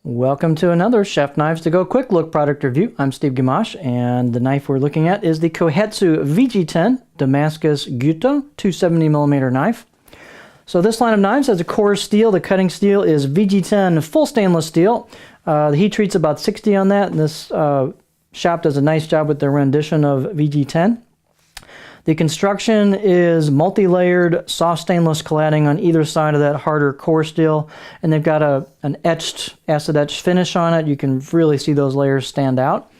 Welcome to another Chef Knives to Go Quick Look product review. I'm Steve Gamache, and the knife we're looking at is the Kohetsu VG-10 Damascus Gyuto 270mm knife. So this line of knives has a core steel. The cutting steel is VG-10 full stainless steel. The heat treat's about 60 on that, and this shop does a nice job with their rendition of VG-10. The construction is multi-layered soft stainless cladding on either side of that harder core steel, and they've got an acid etched finish on it. You can really see those layers stand out.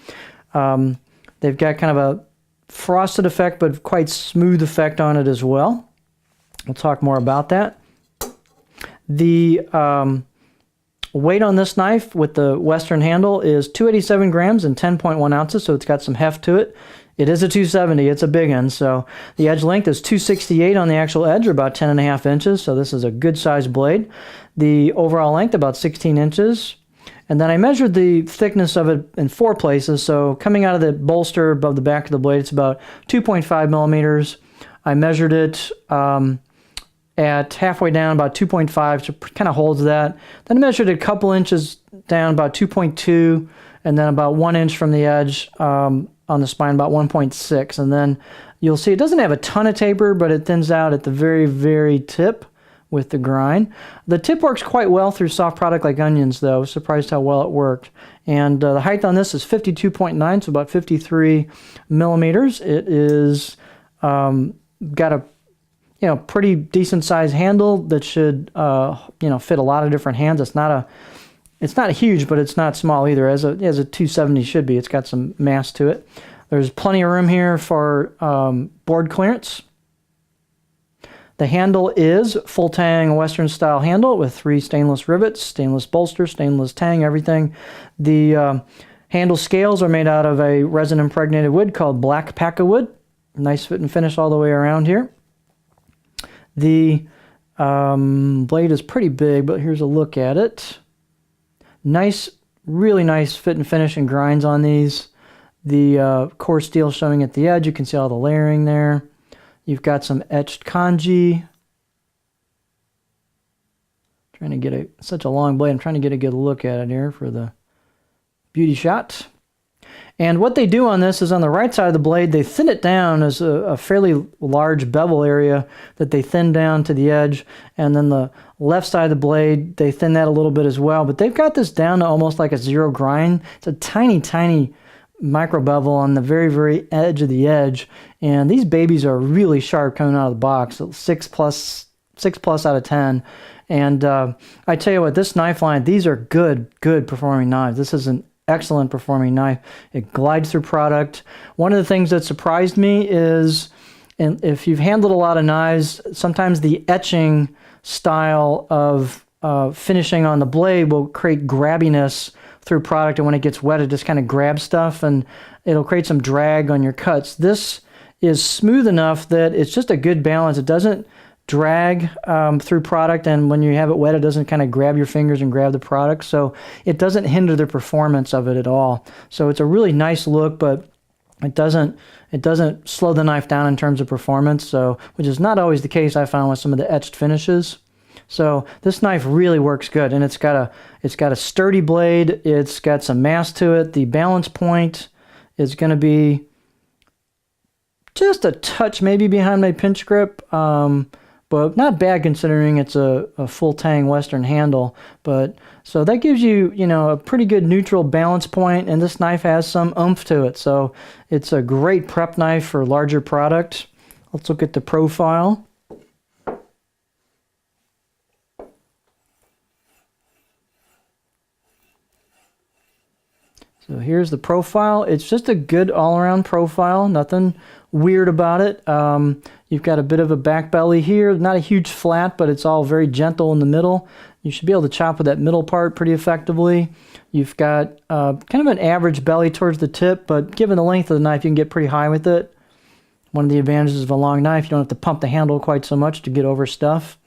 They've got kind of a frosted effect, but quite smooth effect on it as well. We'll talk more about that. The weight on this knife with the Western handle is 287 grams and 10.1 ounces, so it's got some heft to it. It is a 270, it's a big one, so the edge length is 268 on the actual edge, or about 10.5 inches, so this is a good sized blade. The overall length, about 16 inches. And then I measured the thickness of it in 4 places, so coming out of the bolster above the back of the blade, it's about 2.5 millimeters. I measured it at halfway down, about 2.5, so it kind of holds that. Then I measured it a couple inches down, about 2.2, and then about 1 inch from the edge on the spine, about 1.6. And then you'll see it doesn't have a ton of taper, but it thins out at the very, very tip with the grind. The tip works quite well through soft product like onions, though. Surprised how well it worked. And the height on this is 52.9, so about 53 millimeters. It is got a pretty decent sized handle that should fit a lot of different hands. It's not huge, but it's not small either, as a 270 should be. It's got some mass to it. There's plenty of room here for board clearance. The handle is full tang Western style handle with 3 stainless rivets, stainless bolster, stainless tang, everything. The handle scales are made out of a resin impregnated wood called black paca wood. Nice fit and finish all the way around here. The blade is pretty big, but here's a look at it. Nice, really nice fit and finish and grinds on these. The core steel showing at the edge. You can see all the layering there. You've got some etched kanji. Trying to get such a long blade. I'm trying to get a good look at it here for the beauty shot. And what they do on this is on the right side of the blade, they thin it down as a fairly large bevel area that they thin down to the edge. And then the left side of the blade, they thin that a little bit as well. But they've got this down to almost like a zero grind. It's a tiny, tiny micro bevel on the very, very edge of the edge. And these babies are really sharp coming out of the box. So 6 plus out of 10. And I tell you what, this knife line, these are good performing knives. This is an excellent performing knife. It glides through product. One of the things that surprised me is, and if you've handled a lot of knives, sometimes the etching style of finishing on the blade will create grabbiness through product, and when it gets wet, it just kind of grabs stuff, and it'll create some drag on your cuts. This is smooth enough that it's just a good balance. It doesn't drag through product, and when you have it wet, it doesn't kind of grab your fingers and grab the product, so it doesn't hinder the performance of it at all. So it's a really nice look, but it doesn't slow the knife down in terms of performance, so which is not always the case, I found, with some of the etched finishes. So this knife really works good, and it's got a sturdy blade. It's got some mass to it. The balance point is going to be just a touch maybe behind my pinch grip, but not bad considering it's a full tang Western handle. But so that gives you, a pretty good neutral balance point, and this knife has some oomph to it. So it's a great prep knife for larger product. Let's look at the profile. So here's the profile. It's just a good all-around profile. Nothing weird about it. You've got a bit of a back belly here. Not a huge flat, but it's all very gentle in the middle. You should be able to chop with that middle part pretty effectively. You've got kind of an average belly towards the tip, but given the length of the knife, you can get pretty high with it. One of the advantages of a long knife, you don't have to pump the handle quite so much to get over stuff.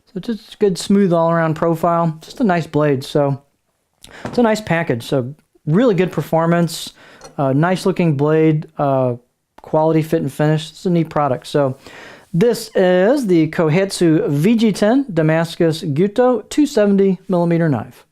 So just a good, smooth all-around profile. Just a nice blade. So it's a nice package. So really good performance, nice looking blade, quality fit and finish. It's a neat product. So This is the Kohetsu VG-10 Damascus Gyuto 270mm knife.